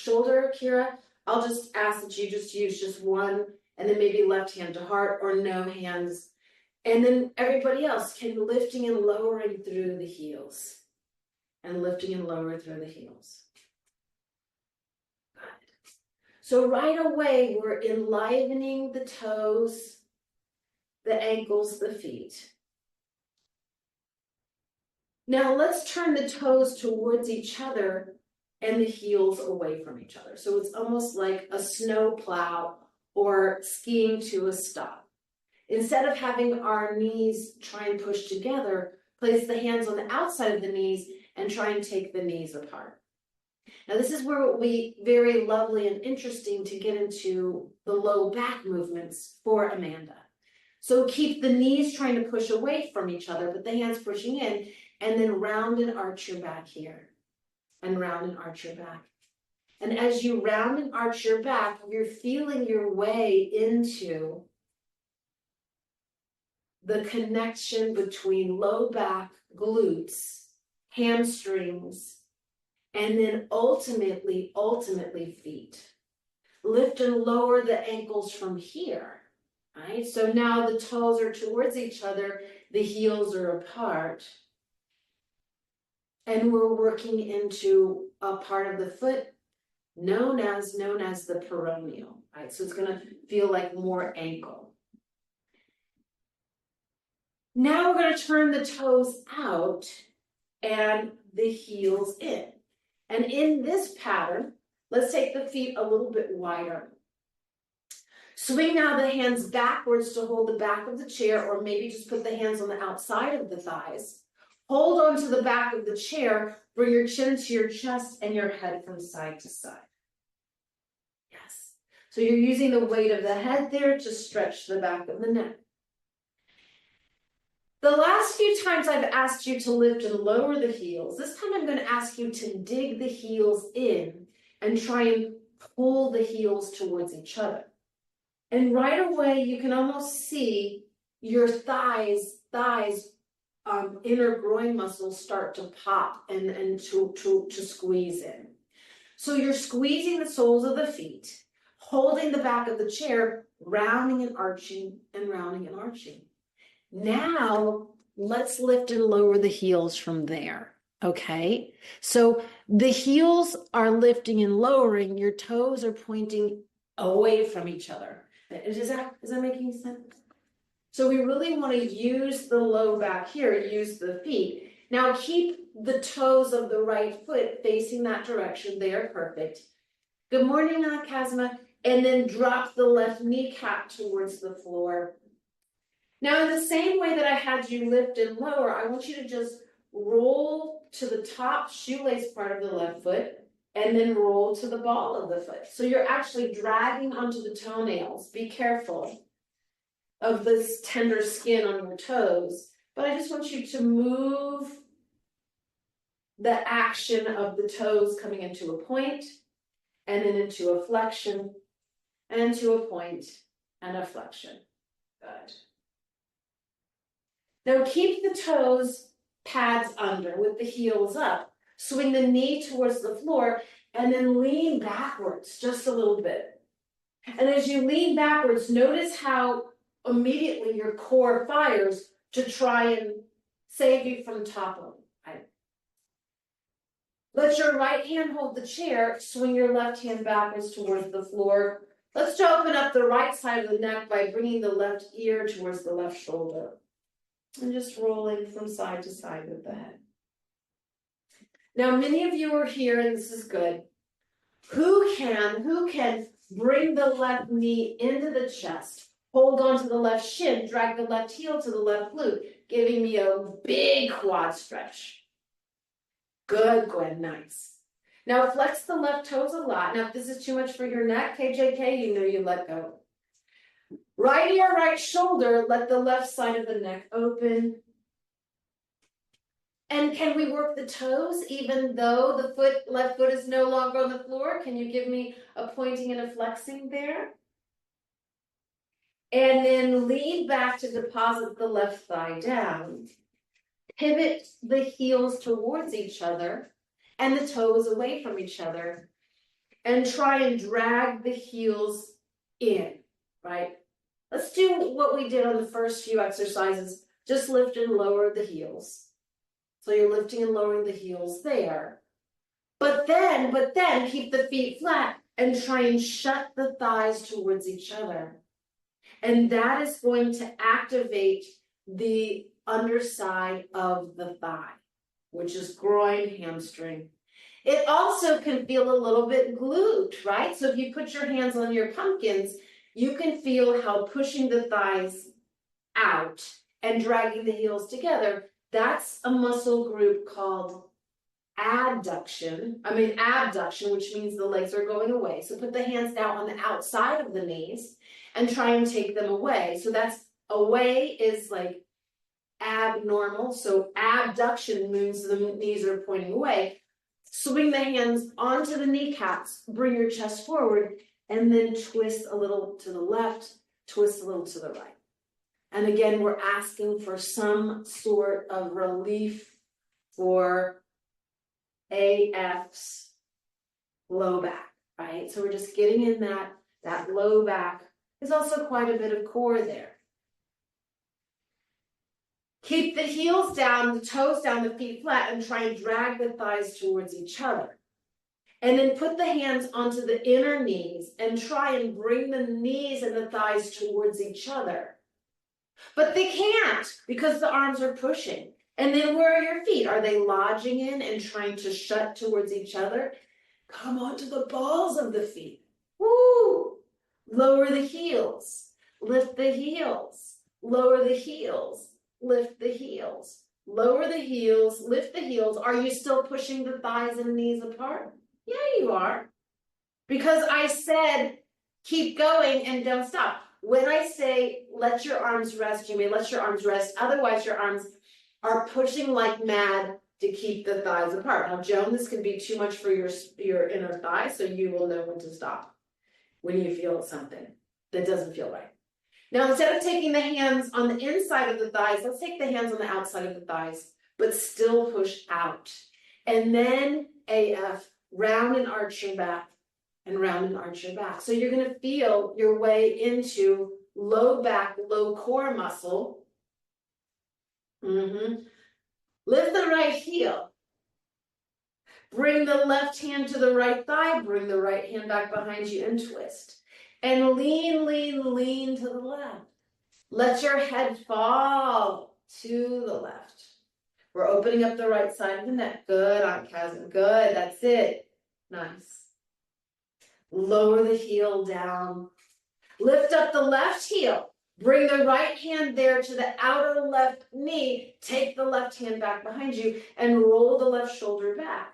shoulder, Kira, I'll just ask that you just use just one, and then maybe left hand to heart or no hands. And then everybody else can lifting and lowering through the heels. And lifting and lowering through the heels. Good. So right away, we're enlivening the toes, the ankles, the feet. Now let's turn the toes towards each other and the heels away from each other. So it's almost like a snow plow or skiing to a stop. Instead of having our knees try and push together, place the hands on the outside of the knees and try and take the knees apart. Now this is where it will be very lovely and interesting to get into the low back movements for Amanda. So keep the knees trying to push away from each other, but the hands pushing in, and then round and arch your back here. And round and arch your back. And as you round and arch your back, you're feeling your way into the connection between low back, glutes, hamstrings, and then ultimately feet. Lift and lower the ankles from here, right? So now the toes are towards each other, the heels are apart. And we're working into a part of the foot known as the peroneal, right? So it's going to feel like more ankle. Now we're going to turn the toes out and the heels in. And in this pattern, let's take the feet a little bit wider. Swing now the hands backwards to hold the back of the chair, or maybe just put the hands on the outside of the thighs. Hold on to the back of the chair, bring your chin to your chest and your head from side to side. Yes. So you're using the weight of the head there to stretch the back of the neck. The last few times I've asked you to lift and lower the heels, this time I'm going to ask you to dig the heels in and try and pull the heels towards each other. And right away, you can almost see your thighs, inner groin muscles start to pop and to squeeze in. So you're squeezing the soles of the feet, holding the back of the chair, rounding and arching and rounding and arching. Now let's lift and lower the heels from there. Okay, so the heels are lifting and lowering, your toes are pointing away from each other. Is that making sense? So we really want to use the low back here, use the feet. Now keep the toes of the right foot facing that direction. They are perfect. Good morning, Kazma. And then drop the left kneecap towards the floor. Now in the same way that I had you lift and lower, I want you to just roll to the top shoelace part of the left foot and then roll to the ball of the foot. So you're actually dragging onto the toenails. Be careful of this tender skin on your toes, but I just want you to move the action of the toes coming into a point and then into a flexion and into a point and a flexion. Good. Now keep the toes pads under with the heels up. Swing the knee towards the floor and then lean backwards just a little bit. And as you lean backwards, notice how immediately your core fires to try and save you from toppling. Right? Let your right hand hold the chair, swing your left hand backwards towards the floor. Let's open up the right side of the neck by bringing the left ear towards the left shoulder. And just rolling from side to side with the head. Now, many of you are here, and this is good. Who can bring the left knee into the chest, hold on to the left shin, drag the left heel to the left glute, giving me a big quad stretch. Good, Gwen, nice. Now flex the left toes a lot. Now if this is too much for your neck, KJK, you know you let go. Right ear, right shoulder, let the left side of the neck open. And can we work the toes even though the left foot is no longer on the floor? Can you give me a pointing and a flexing there? And then lean back to deposit the left thigh down. Pivot the heels towards each other and the toes away from each other. and try and drag the heels in, right? Let's do what we did on the first few exercises. Just lift and lower the heels. So you're lifting and lowering the heels there. But then keep the feet flat and try and shut the thighs towards each other. And that is going to activate the underside of the thigh, which is groin, hamstring. It also can feel a little bit glute, right? So if you put your hands on your pumpkins, you can feel how pushing the thighs out and dragging the heels together, that's a muscle group called abduction, which means the legs are going away. So put the hands now on the outside of the knees and try and take them away. So that's away is like abnormal. So abduction means the knees are pointing away. Swing the hands onto the kneecaps, bring your chest forward, and then twist a little to the left, twist a little to the right. And again, we're asking for some sort of relief for AF's low back, right? So we're just getting in that low back. There's also quite a bit of core there. Keep the heels down, the toes down, the feet flat, and try and drag the thighs towards each other. And then put the hands onto the inner knees and try and bring the knees and the thighs towards each other. But they can't because the arms are pushing. And then where are your feet? Are they lodging in and trying to shut towards each other? Come onto the balls of the feet. Woo! Lower the heels. Lift the heels. Lower the heels. Lift the heels. Lower the heels. Lift the heels. Are you still pushing the thighs and knees apart? Yeah, you are. Because I said, keep going and don't stop. When I say, let your arms rest, you may let your arms rest. Otherwise, your arms are pushing like mad to keep the thighs apart. Now, Joan, this can be too much for your inner thigh, so you will know when to stop when you feel something that doesn't feel right. Now, instead of taking the hands on the inside of the thighs, let's take the hands on the outside of the thighs, but still push out. And then AF, round and arch your back, and round and arch your back. So you're going to feel your way into low back, low core muscle. Lift the right heel. Bring the left hand to the right thigh. Bring the right hand back behind you and twist. And lean, lean, lean to the left. Let your head fall to the left. We're opening up the right side of the neck. Good, Aunt Kazan. Good, that's it. Nice. Lower the heel down. Lift up the left heel. Bring the right hand there to the outer left knee. Take the left hand back behind you and roll the left shoulder back.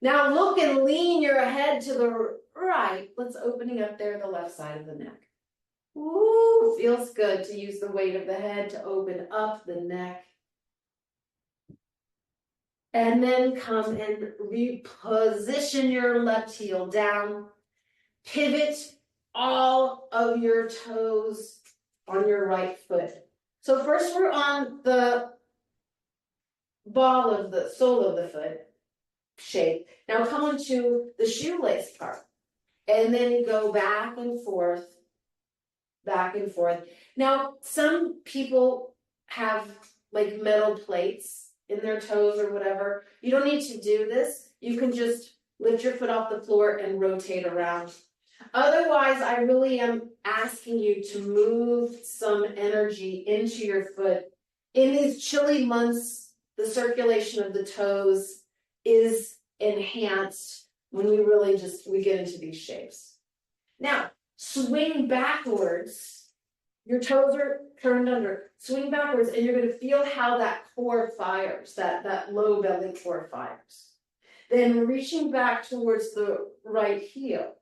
Now look and lean your head to the right. Let's opening up there the left side of the neck. Ooh, feels good to use the weight of the head to open up the neck. And then come and reposition your left heel down. Pivot all of your toes on your right foot. So first we're on the ball of the sole of the foot shape. Now come onto the shoelace part and then go back and forth, back and forth. Now some people have like metal plates in their toes or whatever. You don't need to do this. You can just lift your foot off the floor and rotate around. Otherwise, I really am asking you to move some energy into your foot. In these chilly months, the circulation of the toes is enhanced when we get into these shapes. Now, swing backwards. Your toes are turned under. Swing backwards, and you're going to feel how that core fires, that low belly core fires. Then reaching back towards the right heel.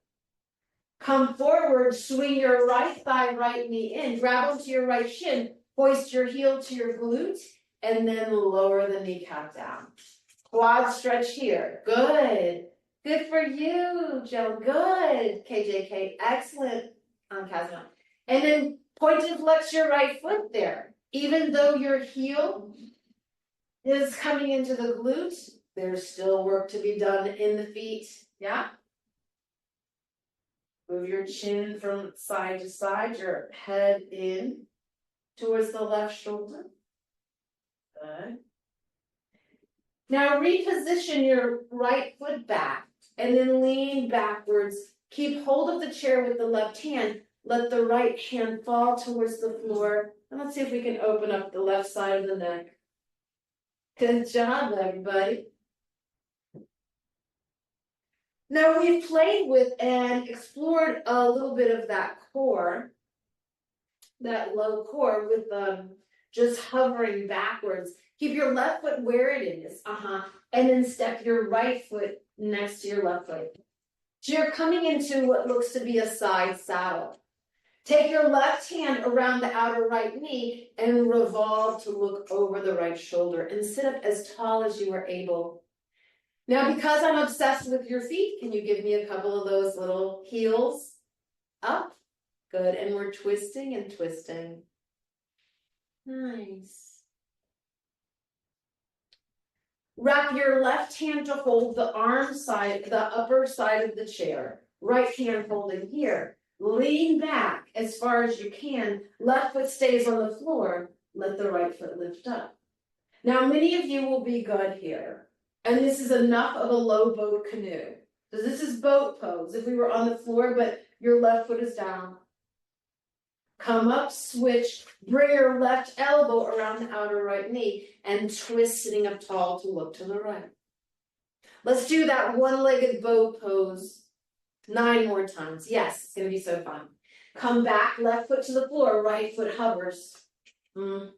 Come forward, swing your right thigh, right knee in, grab onto your right shin, hoist your heel to your glute, and then lower the kneecap down. Quad stretch here. Good. Good for you, Joe. Good. KJK. Excellent. Kazma. And then point and flex your right foot there. Even though your heel is coming into the glute, there's still work to be done in the feet. Yeah? Move your chin from side to side, your head in towards the left shoulder. Good. Now reposition your right foot back and then lean backwards. Keep hold of the chair with the left hand. Let the right hand fall towards the floor. And let's see if we can open up the left side of the neck. Good job, everybody. Now we've played with and explored a little bit of that core, that low core with just hovering backwards. Keep your left foot where it is, and then step your right foot next to your left foot. So you're coming into what looks to be a side saddle. Take your left hand around the outer right knee and revolve to look over the right shoulder and sit up as tall as you are able. Now, because I'm obsessed with your feet, can you give me a couple of those little heels up? Good, and we're twisting and twisting. Nice. Wrap your left hand to hold the arm side, the upper side of the chair. Right hand holding here. Lean back as far as you can. Left foot stays on the floor. Let the right foot lift up. Now, many of you will be good here. And this is enough of a low boat canoe. So this is boat pose. If we were on the floor, but your left foot is down. Come up, switch, bring your left elbow around the outer right knee and twist sitting up tall to look to the right. Let's do that one-legged boat pose 9 more times. Yes, it's going to be so fun. Come back, left foot to the floor, right foot hovers. And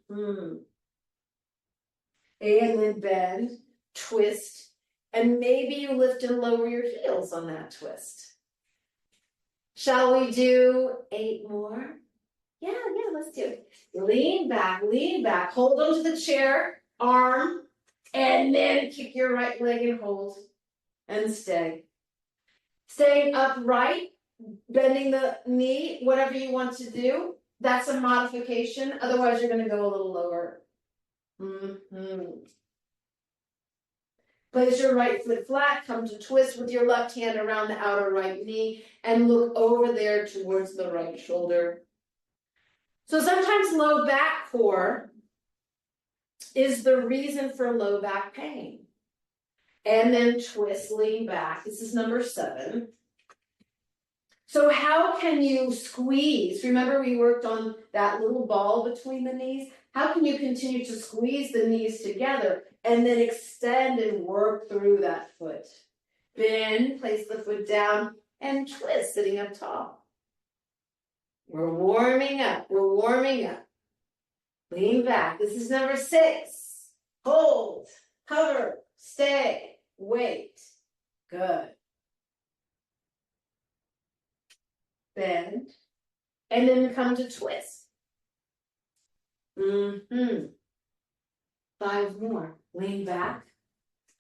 then bend, twist, and maybe you lift and lower your heels on that twist. Shall we do 8 more? Yeah, let's do it. Lean back, hold onto the chair, arm, and then kick your right leg and hold, and stay. Staying upright, bending the knee, whatever you want to do, that's a modification, otherwise you're going to go a little lower. Place your right foot flat, come to twist with your left hand around the outer right knee, and look over there towards the right shoulder. So sometimes low back core is the reason for low back pain. And then twist, lean back. This is number 7. So how can you squeeze? Remember we worked on that little ball between the knees? How can you continue to squeeze the knees together and then extend and work through that foot? Bend, place the foot down, and twist, sitting up tall. We're warming up. Lean back. This is number 6. Hold, hover, stay, wait. Good. Bend, and then come to twist. 5 more. Lean back,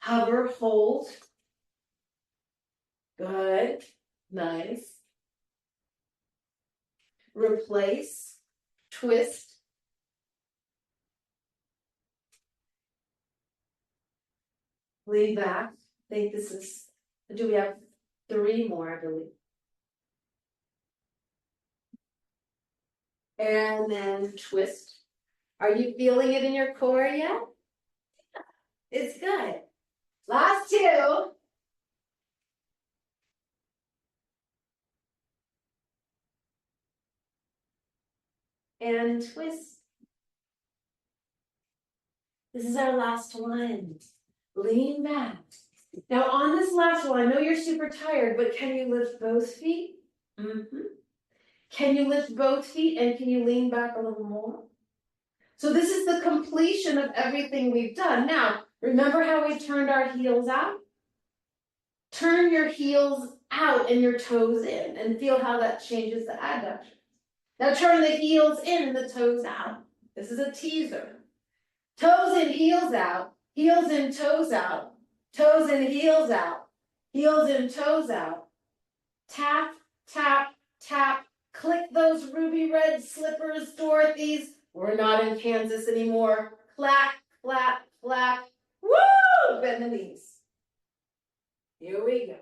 hover, hold. Good. Nice. Replace, twist. Lean back. I think this is, do we have 3 more, I believe. And then twist. Are you feeling it in your core yet? Yeah, it's good. Last 2. And twist. This is our last one. Lean back. Now on this last one, I know you're super tired, but can you lift both feet? Can you lift both feet and can you lean back a little more? So this is the completion of everything we've done. Now, remember how we turned our heels out? Turn your heels out and your toes in and feel how that changes the adduction. Now turn the heels in and the toes out. This is a teaser. Toes in, heels out. Heels in, toes out. Toes in, heels out. Heels in, toes out. Tap, tap, tap. Click those ruby red slippers, Dorothy's. We're not in Kansas anymore. Clack, clack, clack. Woo! Bend the knees. Here we go.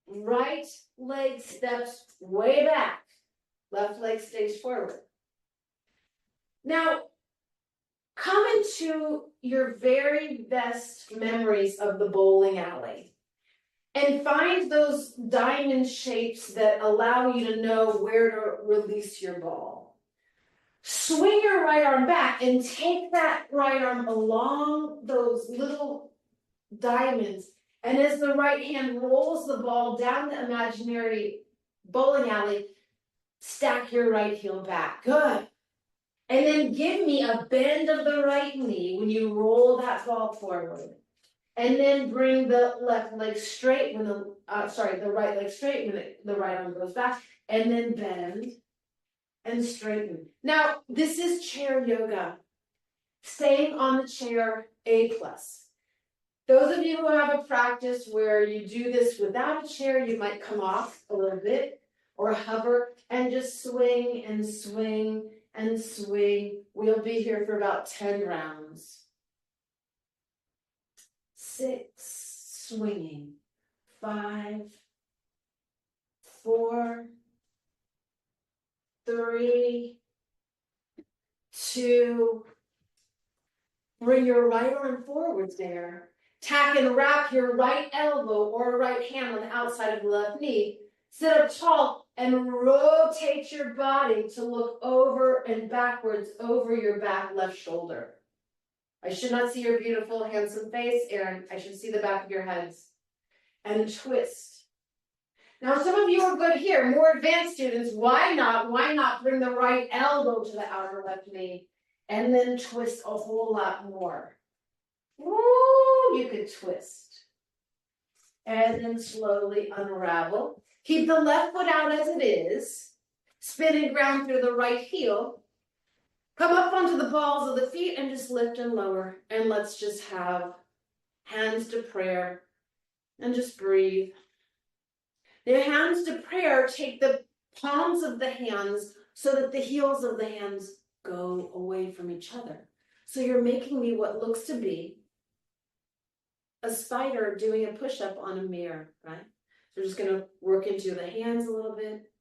Right leg steps way back. Left leg stays forward. Now, come into your very best memories of the bowling alley and find those diamond shapes that allow you to know where to release your ball. Swing your right arm back and take that right arm along those little diamonds. And as the right hand rolls the ball down the imaginary bowling alley, stack your right heel back. Good. And then give me a bend of the right knee when you roll that ball forward. And then bring the left leg straight when the right leg straight when the right arm goes back. And then bend and straighten. Now, this is chair yoga. Staying on the chair, A+. Those of you who have a practice where you do this without a chair, you might come off a little bit or hover and just swing and swing and swing. We'll be here for about 10 rounds. 6, swinging. 5, 4, 3, 2, bring your right arm forward there. Tack and wrap your right elbow or right hand on the outside of the left knee. Sit up tall and rotate your body to look over and backwards over your back left shoulder. I should not see your beautiful, handsome face, Erin. I should see the back of your heads. And twist. Now, some of you are good here. More advanced students, why not bring the right elbow to the outer left knee and then twist a whole lot more. Woo, you could twist. And then slowly unravel. Keep the left foot out as it is. Spin and ground through the right heel. Come up onto the balls of the feet and just lift and lower. And let's just have hands to prayer and just breathe. The hands to prayer, take the palms of the hands so that the heels of the hands go away from each other. So you're making me what looks to be a spider doing a push-up on a mirror, right? So we're just going to work into the hands a little bit.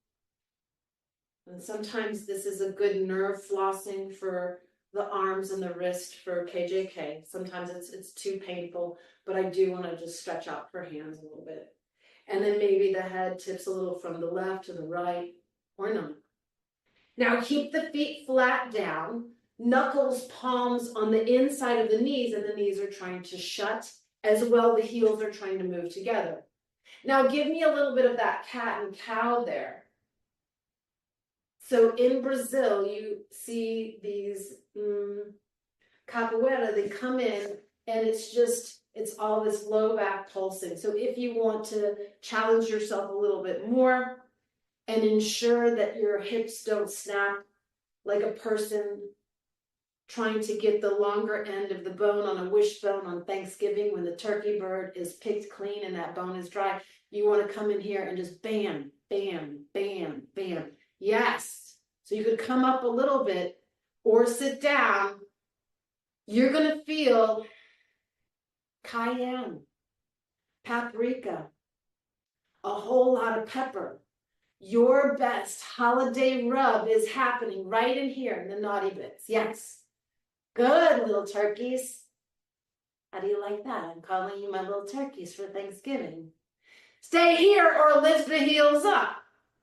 And sometimes this is a good nerve flossing for the arms and the wrist for KJK. Sometimes it's too painful, but I do want to just stretch out for hands a little bit. And then maybe the head tips a little from the left to the right, or not. Now keep the feet flat down, knuckles, palms on the inside of the knees, and the knees are trying to shut, as well the heels are trying to move together. Now give me a little bit of that cat and cow there. So in Brazil, you see these capoeira, they come in, and it's all this low back pulsing. So if you want to challenge yourself a little bit more and ensure that your hips don't snap like a person trying to get the longer end of the bone on a wishbone on Thanksgiving when the turkey bird is picked clean and that bone is dry, you want to come in here and just bam, bam, bam, bam. Yes. So you could come up a little bit or sit down. You're going to feel cayenne, paprika, a whole lot of pepper. Your best holiday rub is happening right in here in the naughty bits. Yes. Good, little turkeys. How do you like that? I'm calling you my little turkeys for Thanksgiving. Stay here or lift the heels up.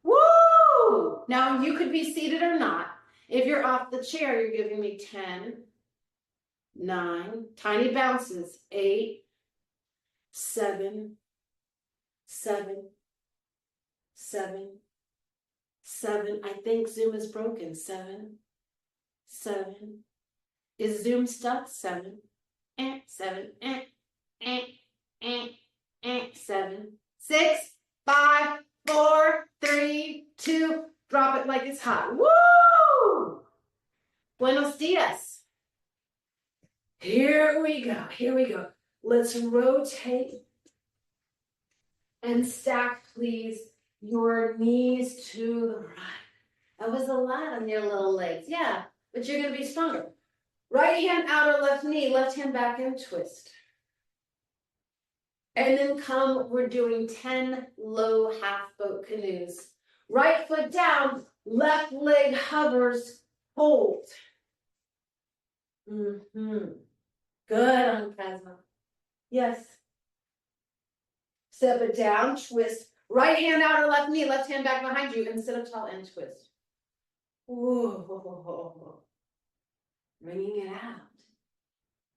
Woo! Now you could be seated or not. If you're off the chair, you're giving me 10, 9, tiny bounces, 8, 7, 7, 7, 7. I think Zoom is broken. 7, 7. Is Zoom stuck? 7, 7, 7, 6, 5, 4, 3, 2. Drop it like it's hot. Woo! Buenos dias. Here we go. Here we go. Let's rotate and stack, please, your knees to the right. That was a lot on your little legs. Yeah, but you're going to be stronger. Right hand outer left knee, left hand back and twist. And then come, we're doing 10 low half boat canoes. Right foot down, left leg hovers, hold. Mm-hmm. Good on Casma. Yes. Step it down, twist. Right hand out or left knee, left hand back behind you, and sit up tall and twist. Whoa. Bringing it out.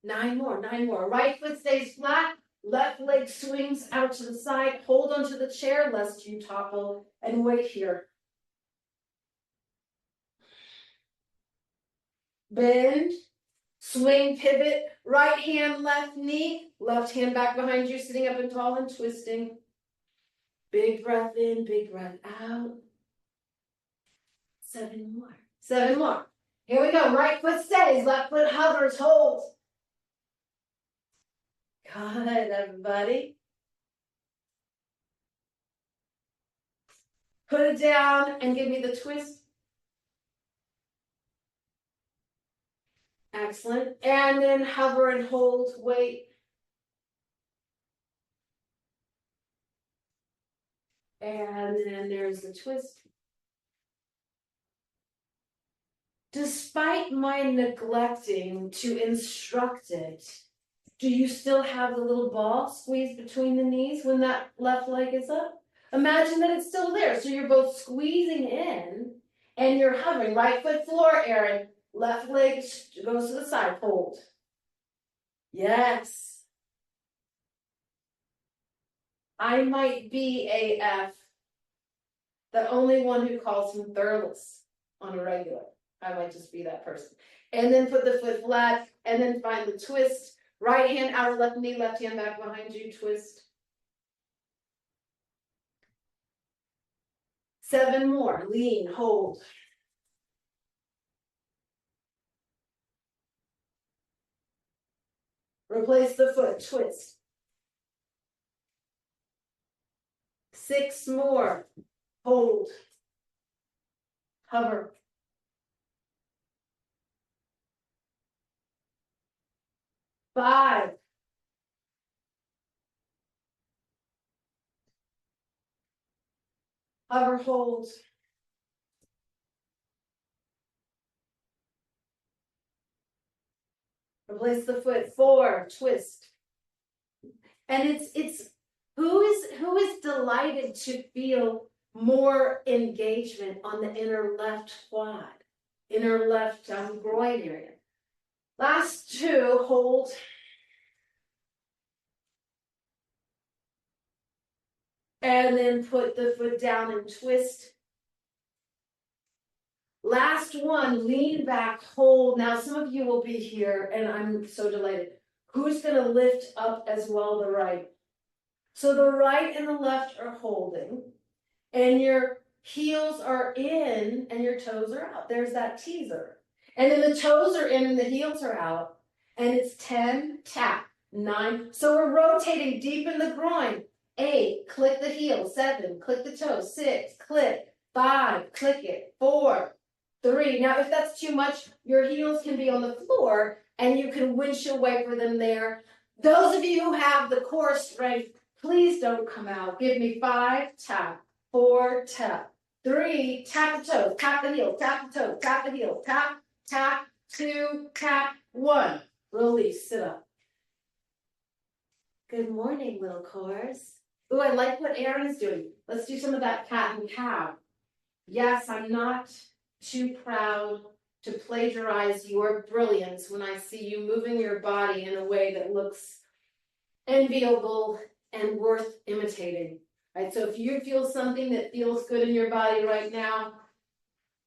9 more, 9 more. Right foot stays flat, left leg swings out to the side. Hold onto the chair lest you topple, and wait here. Bend, swing, pivot, right hand, left knee, left hand back behind you, sitting up and tall and twisting. Big breath in, big breath out. 7 more. 7 more. Here we go. Right foot stays, left foot hovers, hold. Good, everybody. Put it down and give me the twist. Excellent. And then hover and hold, wait. And then there's the twist. Despite my neglecting to instruct it, do you still have the little ball squeezed between the knees when that left leg is up? Imagine that it's still there. So you're both squeezing in and you're hovering. Right foot floor, Erin. Left leg goes to the side. Hold. Yes. I might be AF, the only one who calls him thirless on a regular. I might just be that person. And then put the foot flat and then find the twist. Right hand out, left knee, left hand back behind you, twist. 7 more, lean, hold. Replace the foot, twist. 6 more, hold. Hover. 5. Hover, hold. 'Replace the foot, 4, twist. And it's who is delighted to feel more engagement on the inner left quad, inner left groin area. Last 2, hold. And then put the foot down and twist. Last one, lean back, hold. Now, some of you will be here, and I'm so delighted. Who's going to lift up as well the right? So the right and the left are holding, and your heels are in, and your toes are out. There's that teaser. And then the toes are in, and the heels are out. And it's 10, tap, 9. So we're rotating deep in the groin. 8, click the heel. 7, click the toes. 6, click. 5, click it. 4, 3. Now, if that's too much, your heels can be on the floor and you can windshield wiper them there. Those of you who have the core strength, please don't come out. Give me 5, tap. 4, tap. 3, tap the toes, tap the heel, tap the toe, tap the heel, tap, tap, 2, tap, 1. Release, sit up. Good morning, little cores. Ooh, I like what Erin's doing. Let's do some of that cat and cow. Yes, I'm not too proud to plagiarize your brilliance when I see you moving your body in a way that looks enviable and worth imitating. Right? So if you feel something that feels good in your body right now,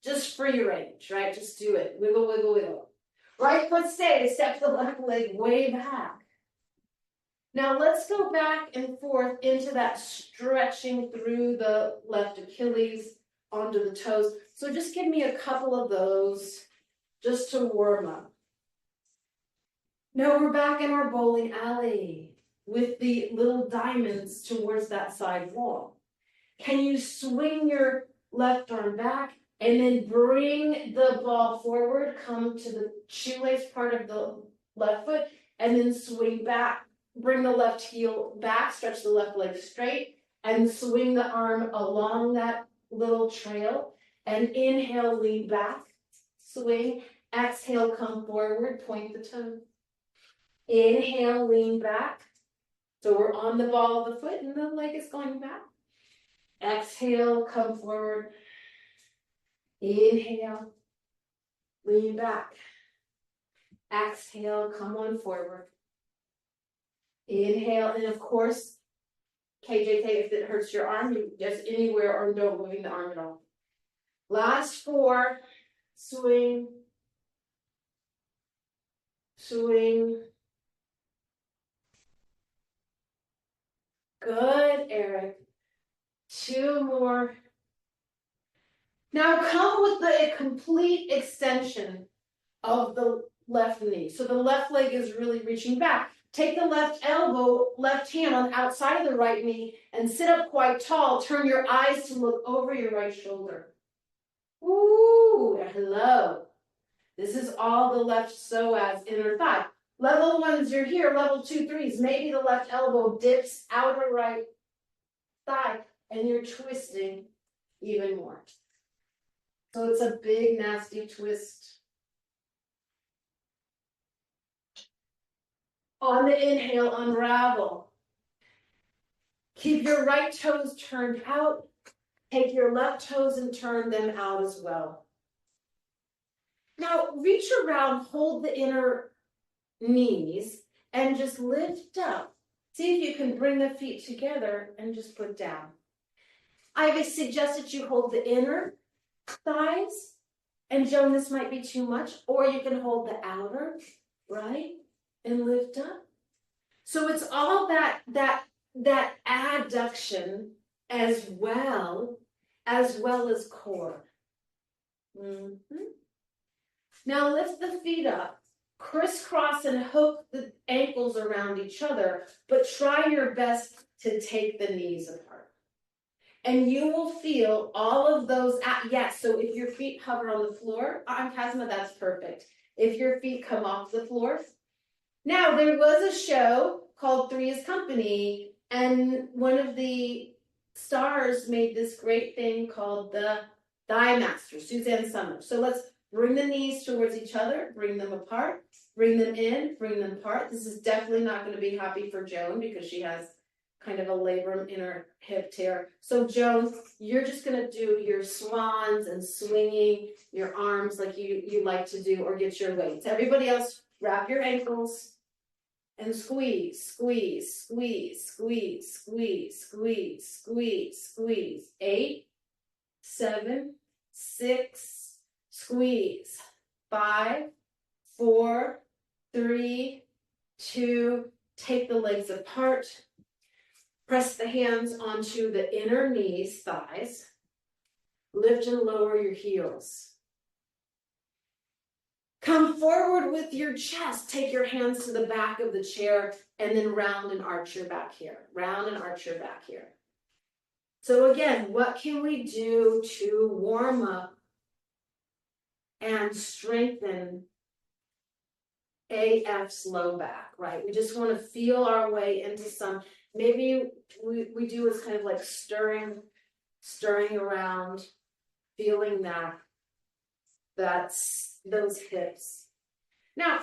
just free range, right? Just do it. Wiggle, wiggle, wiggle. Right foot stays, step the left leg way back. Now let's go back and forth into that stretching through the left Achilles onto the toes. So just give me a couple of those just to warm up. Now we're back in our bowling alley with the little diamonds towards that side wall. Can you swing your left arm back and then bring the ball forward, come to the shoelace part of the left foot, and then swing back bring the left heel back, stretch the left leg straight, and swing the arm along that little trail. And inhale, lean back, swing. Exhale, come forward, point the toe. Inhale, lean back. So we're on the ball of the foot and the leg is going back. Exhale, come forward. Inhale, lean back. Exhale, come on forward. Inhale, and of course, KJK, if it hurts your arm, you just anywhere or don't moving the arm at all. Last 4, swing, swing. Good, Eric. 2 more. Now come with a complete extension of the left knee. So the left leg is really reaching back. Take the left elbow, left hand on the outside of the right knee and sit up quite tall. Turn your eyes to look over your right shoulder. Ooh, hello. This is all the left psoas, inner thigh. Level 1s, you're here. Level 2, 3s, maybe the left elbow dips outer right thigh and you're twisting even more. So it's a big, nasty twist. On the inhale, unravel. Keep your right toes turned out. Take your left toes and turn them out as well. Now reach around, hold the inner knees, and just lift up. See if you can bring the feet together and just put down. I would suggest that you hold the inner thighs, and Joan, this might be too much, or you can hold the outer, right, and lift up. So it's all that adduction as well as core. Now lift the feet up, crisscross and hook the ankles around each other, but try your best to take the knees apart. And you will feel all of those, yes, so if your feet hover on the floor, Casma, that's perfect. If your feet come off the floor. Now, there was a show called Three's Company, and one of the stars made this great thing called the Thigh Master, Suzanne Summers. So let's bring the knees towards each other, bring them apart, bring them in, bring them apart. This is definitely not going to be happy for Joan because she has kind of a labrum in her hip tear. So Joan, you're just going to do your swans and swinging your arms like you like to do, or get your weights. Everybody else, wrap your ankles and squeeze, squeeze, squeeze, squeeze, squeeze, squeeze, squeeze, squeeze. 8, 7, 6, squeeze. 5, 4, 3, 2, take the legs apart. Press the hands onto the inner knees, thighs. Lift and lower your heels. Come forward with your chest. Take your hands to the back of the chair and then round and arch your back here. Round and arch your back here. So again, what can we do to warm up and strengthen AF's low back, right? We just want to feel our way into some, maybe we do is kind of like stirring around, feeling that's those hips. Now,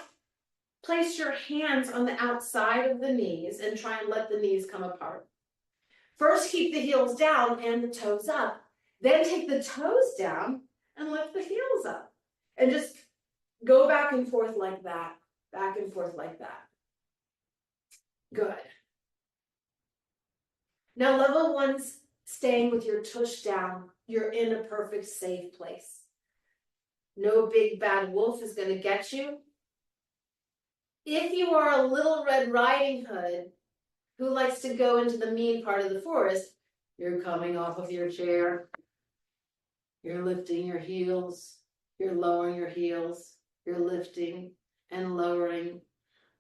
place your hands on the outside of the knees and try and let the knees come apart. First, keep the heels down and the toes up. Then take the toes down and lift the heels up. And just go back and forth like that. Back and forth like that. Good. Now, level 1's staying with your tush down. You're in a perfect safe place. No big bad wolf is going to get you. If you are a little Red Riding Hood who likes to go into the mean part of the forest, you're coming off of your chair. You're lifting your heels. You're lowering your heels. You're lifting and lowering.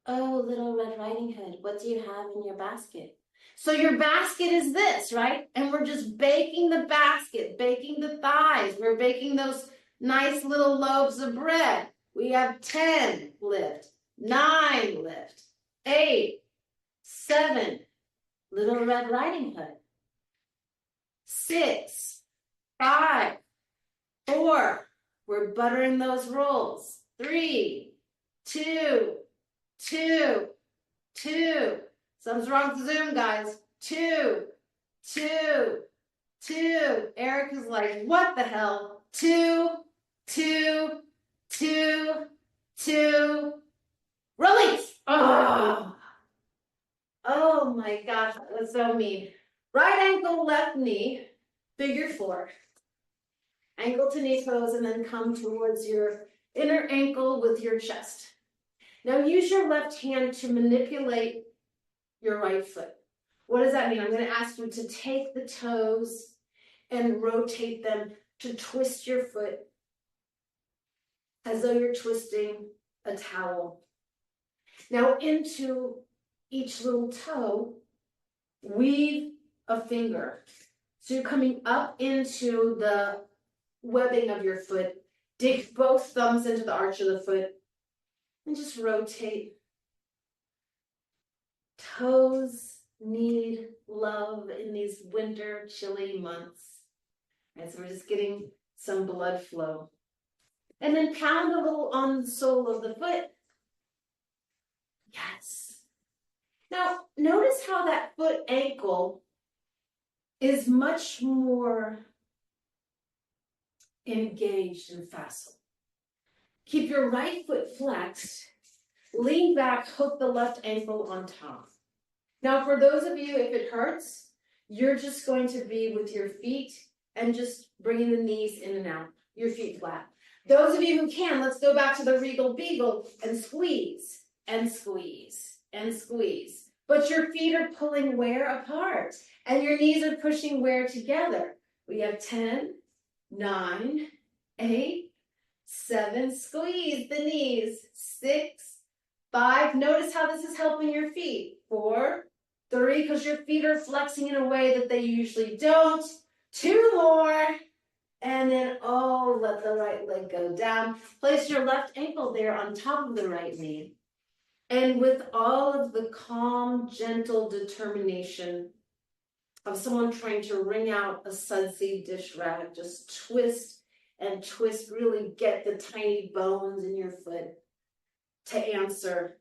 Oh, little Red Riding Hood, what do you have in your basket? So your basket is this, right? And we're just baking the basket, baking the thighs. We're baking those nice little loaves of bread. We have 10 lift, 9 lift, 8, 7, Little Red Riding Hood. 6, 5, 4, we're buttering those rolls. 3, 2, 2, 2. Something's wrong with the Zoom, guys. 2, 2, 2. Eric is like, what the hell? 2, 2, 2, 2. Release. Oh my gosh, that was so mean. Right ankle, left knee, figure 4. Ankle to knee toes, and then come towards your inner ankle with your chest. Now use your left hand to manipulate your right foot. What does that mean? I'm going to ask you to take the toes and rotate them to twist your foot as though you're twisting a towel. Now into each little toe, weave a finger. So you're coming up into the webbing of your foot. Dig both thumbs into the arch of the foot and just rotate. Toes need love in these winter chilly months. And so we're just getting some blood flow. And then pound a little on the sole of the foot. Yes. Now, notice how that foot ankle is much more engaged and facile. Keep your right foot flexed. Lean back, hook the left ankle on top. Now, for those of you, if it hurts, you're just going to be with your feet and just bringing the knees in and out, your feet flat. Those of you who can, let's go back to the Regal Beagle and squeeze and squeeze and squeeze. But your feet are pulling where apart and your knees are pushing where together. We have 10, 9, 8, 7, squeeze the knees, 6, 5, notice how this is helping your feet, 4, 3, because your feet are flexing in a way that they usually don't, 2 more, and then, let the right leg go down. Place your left ankle there on top of the right knee. And with all of the calm, gentle determination of someone trying to wring out a sudsy dish rag, just twist and twist, really get the tiny bones in your foot to answer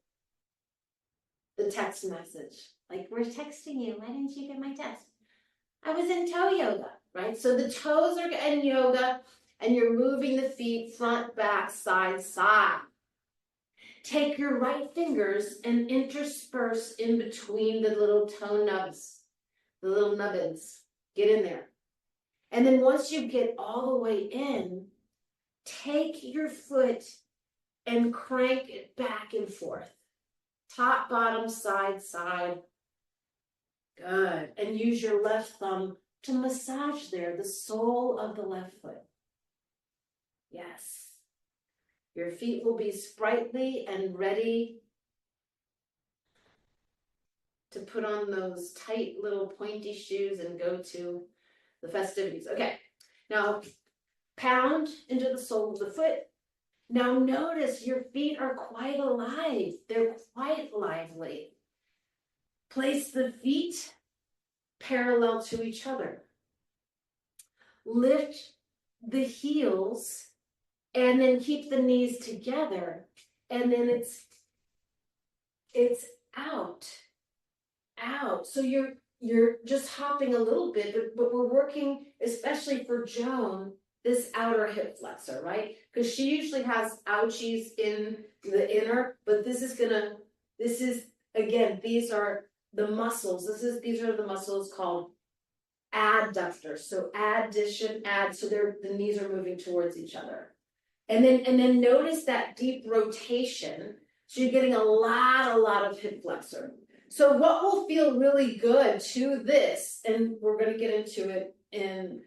the text message. Like, we're texting you, why didn't you get my text? I was in toe yoga, right? So the toes are in yoga and you're moving the feet front, back, side, side. Take your right fingers and intersperse in between the little toe nubs, the little nubbins. Get in there. And then once you get all the way in, take your foot and crank it back and forth. Top, bottom, side, side. Good. And use your left thumb to massage there, the sole of the left foot. Yes. Your feet will be sprightly and ready to put on those tight little pointy shoes and go to the festivities. Okay. Now, pound into the sole of the foot. Now notice your feet are quite alive. They're quite lively. Place the feet parallel to each other. Lift the heels and then keep the knees together. And then it's out. So you're just hopping a little bit, but we're working, especially for Joan, this outer hip flexor, right? Because she usually has ouchies in the inner, but again, these are the muscles. These are the muscles called adductors. So addition, add, so the knees are moving towards each other. And then notice that deep rotation. So you're getting a lot of hip flexor. So what will feel really good to this, and we're going to get into it in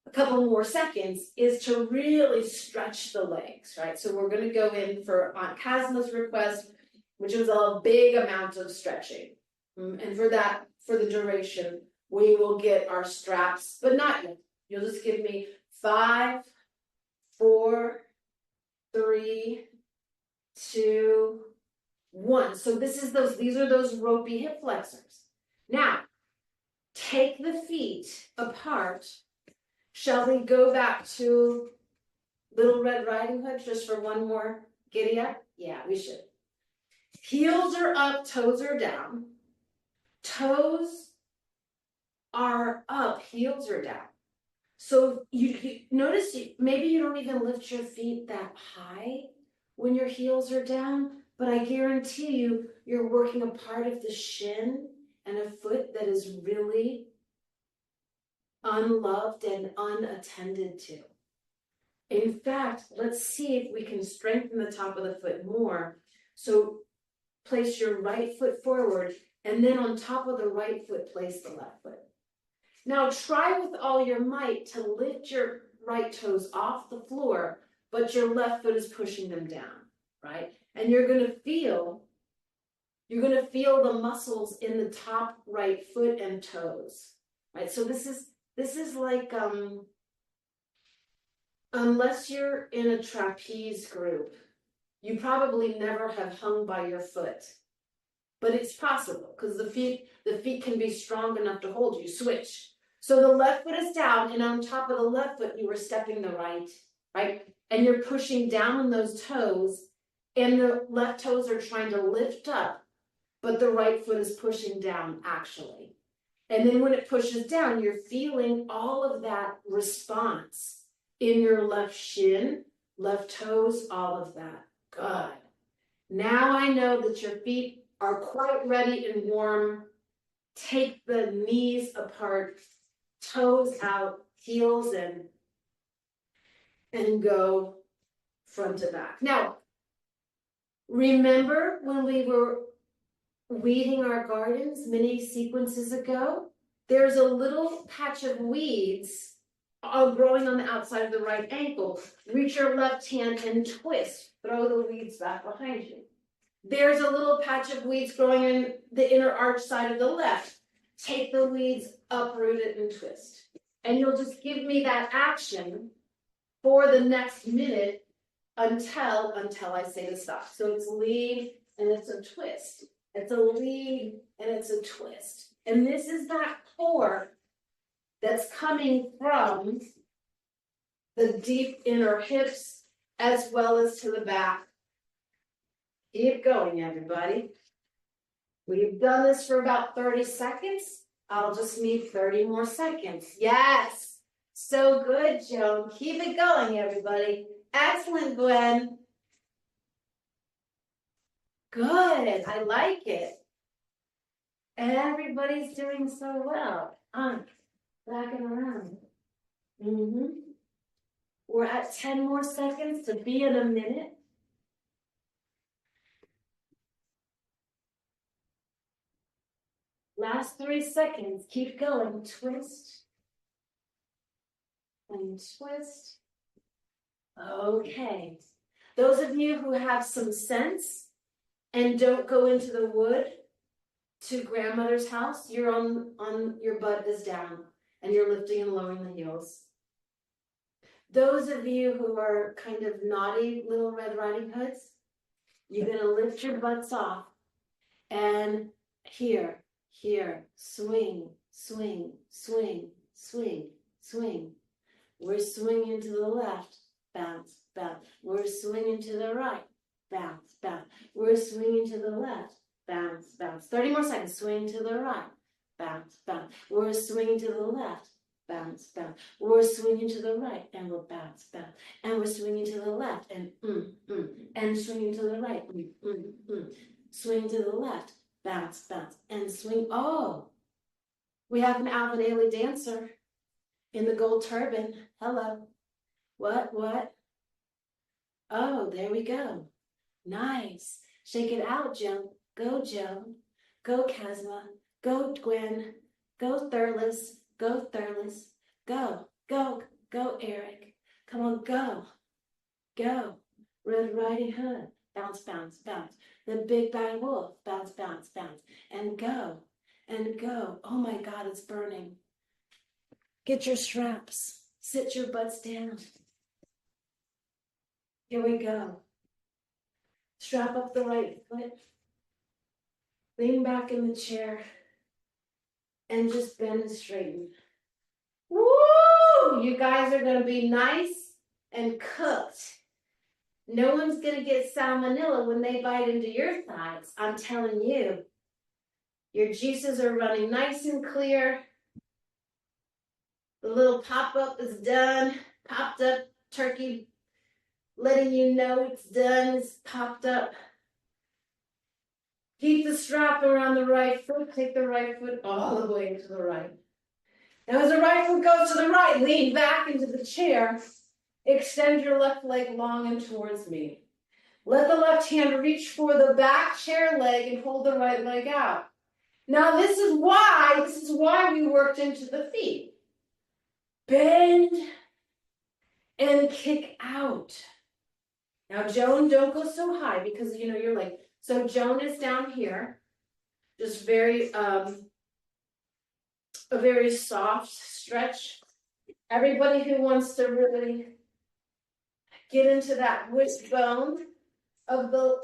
a couple more seconds, is to really stretch the legs, right? So we're going to go in for Aunt Casma's request, which was a big amount of stretching. And for the duration, we will get our straps, but not yet. You'll just give me 5, 4, 3, 2, 1. So these are those ropey hip flexors. Now, take the feet apart. Shall we go back to Little Red Riding Hood just for one more giddy up? Yeah, we should. Heels are up, toes are down. Toes are up, heels are down. So you notice maybe you don't even lift your feet that high when your heels are down, but I guarantee you, you're working a part of the shin and a foot that is really unloved and unattended to. In fact, let's see if we can strengthen the top of the foot more. So place your right foot forward, and then on top of the right foot, place the left foot. Now try with all your might to lift your right toes off the floor, but your left foot is pushing them down, right? And you're gonna feel the muscles in the top right foot and toes, right? So this is like, unless you're in a trapeze group, you probably never have hung by your foot, but it's possible because the feet can be strong enough to hold you. Switch. So the left foot is down, and on top of the left foot, you are stepping the right? And you're pushing down on those toes, and the left toes are trying to lift up, but the right foot is pushing down, actually. And then when it pushes down, you're feeling all of that response in your left shin, left toes, all of that. Good. Now I know that your feet are quite ready and warm. Take the knees apart, toes out, heels in, and go front to back. Now, remember when we were weeding our gardens many sequences ago? There's a little patch of weeds growing on the outside of the right ankle. Reach your left hand and twist. Throw the weeds back behind you. There's a little patch of weeds growing in the inner arch side of the left. Take the weeds, uproot it, and twist. And you'll just give me that action for the next minute until I say to stop. So it's lead and it's a twist. It's a lead and it's a twist. And this is that core that's coming from the deep inner hips as well as to the back. Keep going, everybody. We've done this for about 30 seconds. I'll just need 30 more seconds. Yes. So good, Joan. Keep it going, everybody. Excellent, Gwen. Good. I like it. Everybody's doing so well. Back and around. We're at 10 more seconds to be in a minute. Last 3 seconds. Keep going. Twist. And twist. Okay. Those of you who have some sense and don't go into the wood to grandmother's house, you're on your butt is down and you're lifting and lowering the heels. Those of you who are kind of naughty Little Red Riding Hoods, you're going to lift your butts off and here, swing, swing, swing, swing, swing. We're swinging to the left, bounce, bounce. We're swinging to the right, bounce, bounce. We're swinging to the left, bounce, bounce. 30 more seconds. Swing to the right, bounce, bounce. We're swinging to the left, bounce, bounce. We're swinging to the right, and we'll bounce, bounce. And we're swinging to the left, and and swinging to the right, Swing to the left, bounce, bounce, and swing. Oh, we have an Alvin Ailey dancer in the gold turban. Hello. What? Oh, there we go. Nice. Shake it out, Joan. Go, Joan. Go, Casma. Go, Gwen. Go, Thurlis. Go, Thurlis. Go, Eric. Come on, go. Red Riding Hood. Bounce, bounce, bounce. The big bad wolf. Bounce, bounce, bounce. And go. Oh my God, it's burning. Get your straps. Sit your butts down. Here we go. Strap up the right foot. Lean back in the chair and just bend and straighten. Woo! You guys are going to be nice and cooked. No one's going to get salmonella when they bite into your thighs. I'm telling you. Your juices are running nice and clear. The little pop-up is done. Popped up turkey, letting you know it's done. It's popped up. Keep the strap around the right foot. Take the right foot all the way to the right. Now as the right foot goes to the right, lean back into the chair. Extend your left leg long and towards me. Let the left hand reach for the back chair leg and hold the right leg out. Now this is why we worked into the feet. Bend and kick out. Now Joan, don't go so high because you know your leg. So Joan is down here, just a very soft stretch. Everybody who wants to really get into that wishbone of the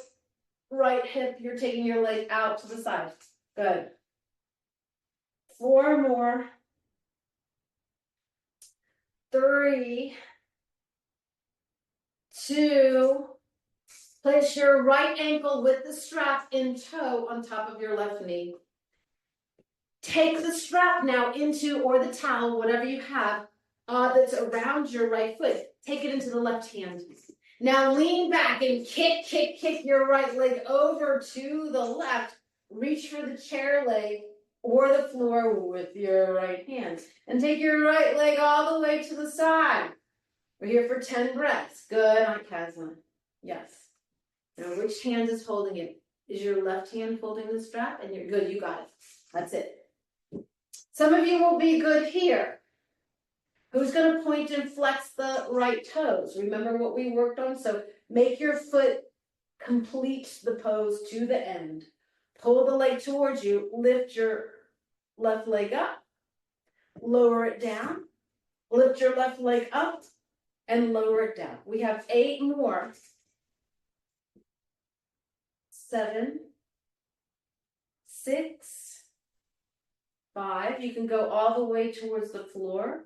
right hip, you're taking your leg out to the side. Good. 4 more. 3, 2, place your right ankle with the strap in toe on top of your left knee. Take the strap now into, or the towel, whatever you have, that's around your right foot. Take it into the left hand. Now lean back and kick your right leg over to the left. Reach for the chair leg or the floor with your right hand. And take your right leg all the way to the side. We're here for 10 breaths. Good, Aunt Casma. Yes. Now which hand is holding it? Is your left hand holding the strap? And you're good, you got it. That's it. Some of you will be good here. Who's going to point and flex the right toes? Remember what we worked on? So make your foot complete the pose to the end. Pull the leg towards you. Lift your left leg up. Lower it down. Lift your left leg up and lower it down. We have 8 more. 7, 6, 5. You can go all the way towards the floor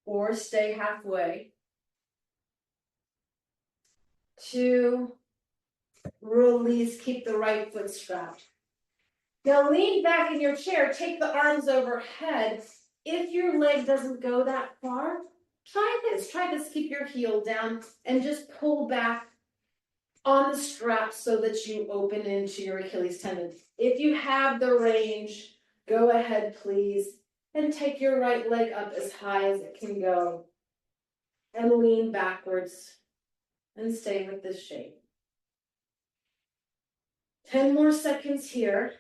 or stay halfway. 2, release, keep the right foot strapped. Now lean back in your chair, take the arms overhead. If your leg doesn't go that far, try this, keep your heel down and just pull back on the strap so that you open into your Achilles tendon. If you have the range, go ahead please, and take your right leg up as high as it can go and lean backwards and stay with this shape. 10 more seconds here.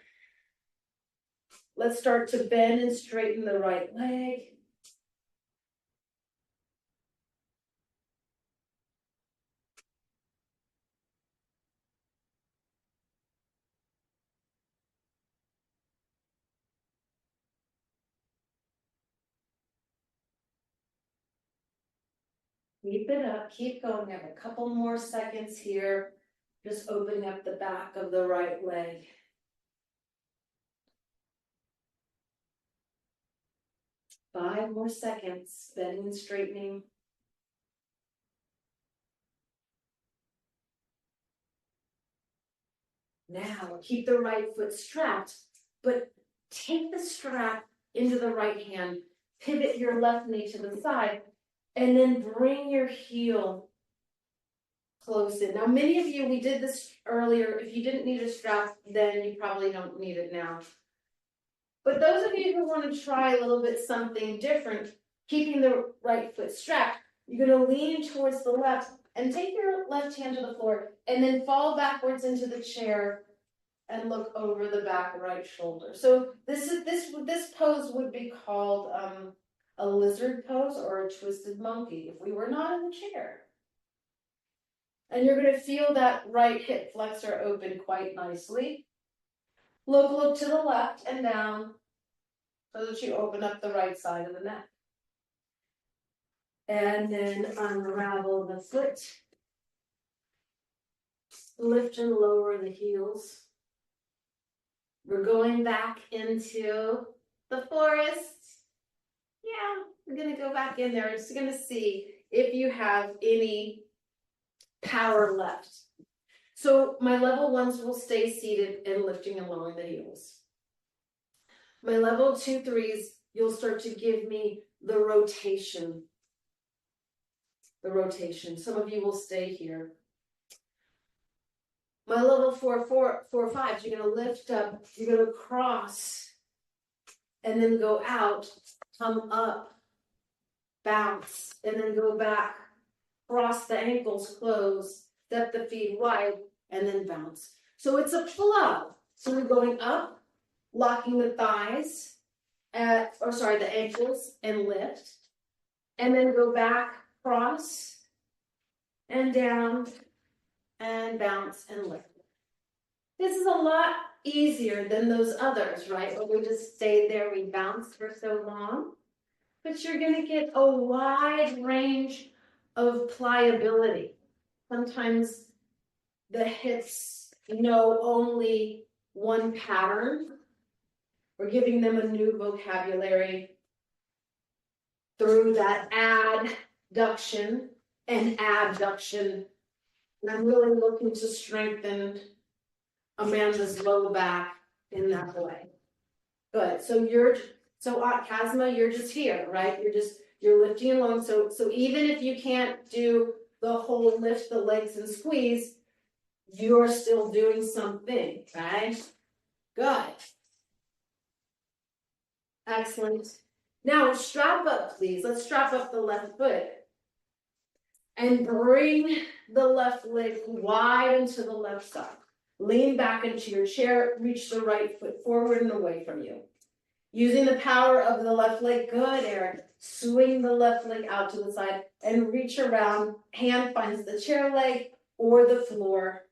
Let's start to bend and straighten the right leg. Keep it up, keep going. We have a couple more seconds here. Just opening up the back of the right leg. Five more seconds, bending and straightening. Now, keep the right foot strapped, but take the strap into the right hand, pivot your left knee to the side, and then bring your heel close in. Now, many of you, we did this earlier. If you didn't need a strap, then you probably don't need it now. But those of you who want to try a little bit something different, keeping the right foot strapped, you're going to lean towards the left and take your left hand to the floor and then fall backwards into the chair and look over the back right shoulder. So this pose would be called a lizard pose or a twisted monkey if we were not in the chair. And you're going to feel that right hip flexor open quite nicely. Look to the left and down so that you open up the right side of the neck. And then unravel the foot. Lift and lower the heels. We're going back into the forest. Yeah, we're gonna go back in there. Just gonna see if you have any power left. So my level ones will stay seated and lifting and lowering the heels. My level 2, 3s, you'll start to give me the rotation. The rotation. Some of you will stay here. My level 4, 5s, you're gonna lift up, you're gonna cross, and then go out, come up, bounce, and then go back, cross the ankles, close, step the feet wide, and then bounce. So it's a flow. So we're going up, locking the thighs, the ankles, and lift, and then go back, cross, and down, and bounce, and lift. This is a lot easier than those others, right? Where we just stay there, we bounce for so long. But you're going to get a wide range of pliability. Sometimes the hips know only one pattern. We're giving them a new vocabulary through that adduction and abduction. And I'm really looking to strengthen Amanda's low back in that way. Good. So Kazma, you're just here, right? You're lifting and lowering. So even if you can't do the whole lift the legs and squeeze, you're still doing something, right? Good. Excellent. Now strap up, please. Let's strap up the left foot. And bring the left leg wide into the left side. Lean back into your chair, reach the right foot forward and away from you. Using the power of the left leg, good, Eric. Swing the left leg out to the side and reach around. Hand finds the chair leg or the floor.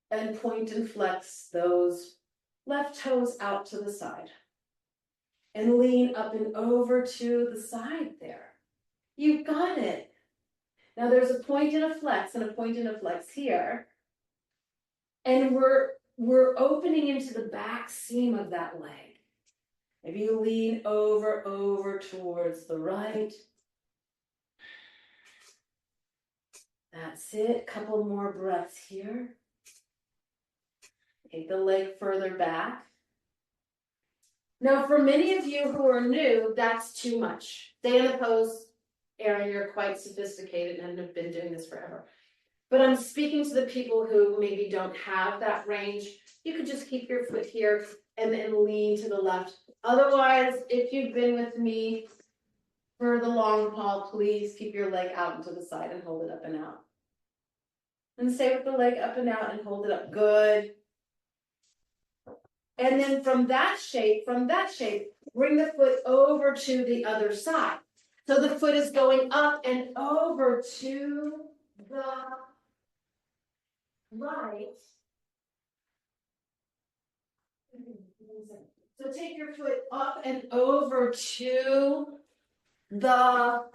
And point and flex those left toes out to the side. And lean up and over to the side there. You've got it. Now there's a point and a flex and a point and a flex here. And we're opening into the back seam of that leg. Maybe you lean over towards the right. That's it. Couple more breaths here. Take the leg further back. Now, for many of you who are new, that's too much. Stay in the pose. Erin, you're quite sophisticated and have been doing this forever. But I'm speaking to the people who maybe don't have that range. You could just keep your foot here and then lean to the left. Otherwise, if you've been with me for the long haul, please keep your leg out and to the side and hold it up and out. And stay with the leg up and out and hold it up. Good. And then from that shape, bring the foot over to the other side. So the foot is going up and over to the right. So take your foot up and over to the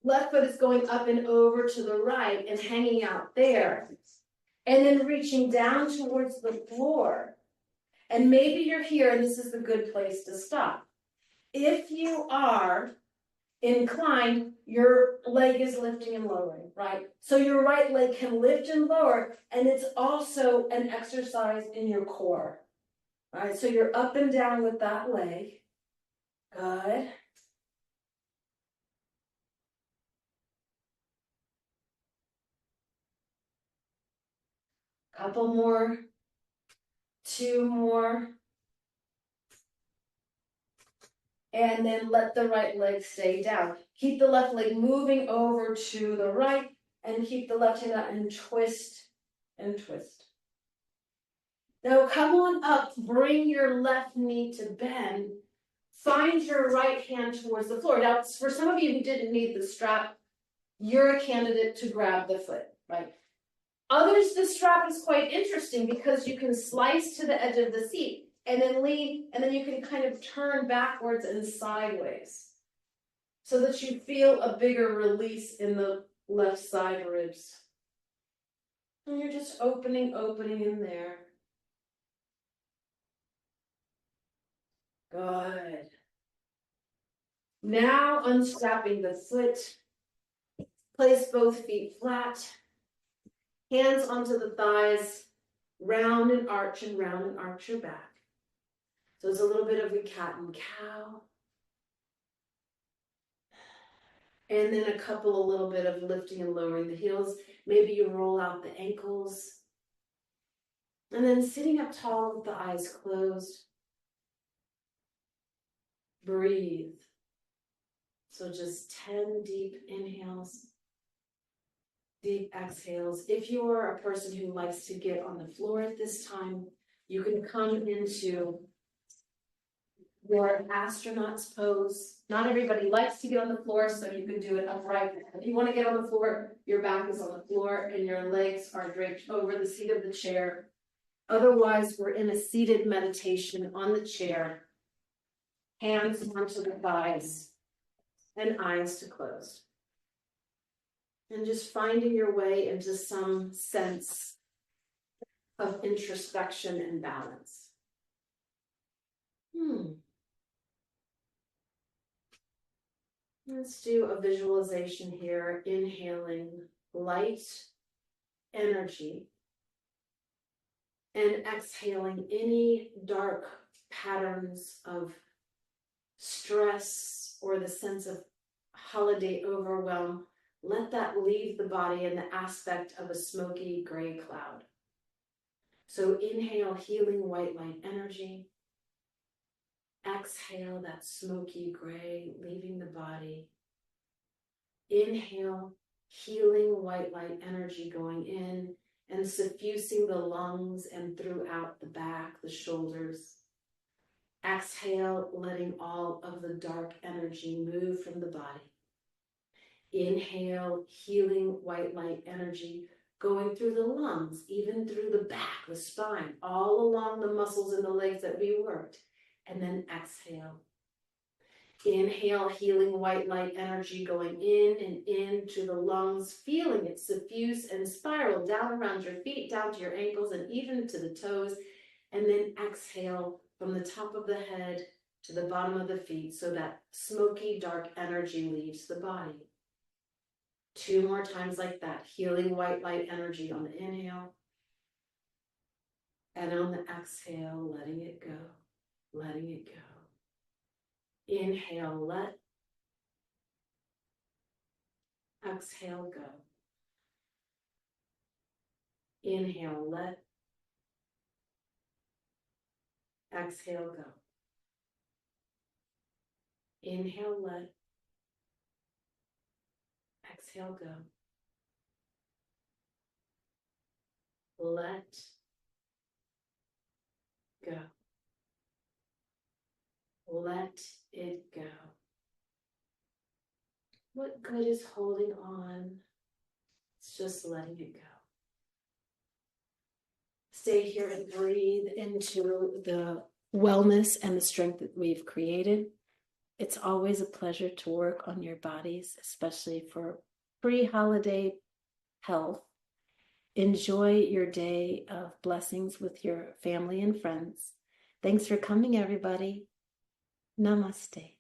left foot is going up and over to the right and hanging out there. And then reaching down towards the floor. And maybe you're here and this is the good place to stop. If you are inclined, your leg is lifting and lowering, right? So your right leg can lift and lower, and it's also an exercise in your core. All right, so you're up and down with that leg. Good. Couple more. 2 more. And then let the right leg stay down. Keep the left leg moving over to the right and keep the left hand out and twist and twist. Now come on up, bring your left knee to bend. Find your right hand towards the floor. Now, for some of you who didn't need the strap, you're a candidate to grab the foot, right? Others, the strap is quite interesting because you can slice to the edge of the seat and then lean, and then you can kind of turn backwards and sideways so that you feel a bigger release in the left side ribs. And you're just opening in there. Good. Now unstrapping the foot, place both feet flat, hands onto the thighs, round and arch your back. So it's a little bit of a cat and cow. And then a little bit of lifting and lowering the heels. Maybe you roll out the ankles. And then sitting up tall with the eyes closed. Breathe. So just 10 deep inhales, deep exhales. If you're a person who likes to get on the floor at this time, you can come into your astronaut's pose. Not everybody likes to get on the floor, so you can do it upright. If you want to get on the floor, your back is on the floor and your legs are draped over the seat of the chair. Otherwise, we're in a seated meditation on the chair, hands onto the thighs and eyes to close. And just finding your way into some sense of introspection and balance. Let's do a visualization here, inhaling light energy and exhaling any dark patterns of stress or the sense of holiday overwhelm. Let that leave the body in the aspect of a smoky gray cloud. So inhale healing white light energy. Exhale that smoky gray, leaving the body. Inhale healing white light energy going in and suffusing the lungs and throughout the back, the shoulders. Exhale, letting all of the dark energy move from the body. Inhale, healing white light energy going through the lungs, even through the back, the spine, all along the muscles in the legs that we worked. And then exhale. Inhale, healing white light energy going in and into the lungs, feeling it suffuse and spiral down around your feet, down to your ankles, and even to the toes. And then exhale from the top of the head to the bottom of the feet so that smoky, dark energy leaves the body. 2 more times like that, healing white light energy on the inhale. And on the exhale, letting it go, letting it go. Inhale, let. Exhale, go. Inhale, let. Exhale, go. Inhale, let. Exhale, go. Let go. Let it go. What good is holding on? It's just letting it go. Stay here and breathe into the wellness and the strength that we've created. It's always a pleasure to work on your bodies, especially for pre-holiday health. Enjoy your day of blessings with your family and friends. Thanks for coming, everybody. Namaste.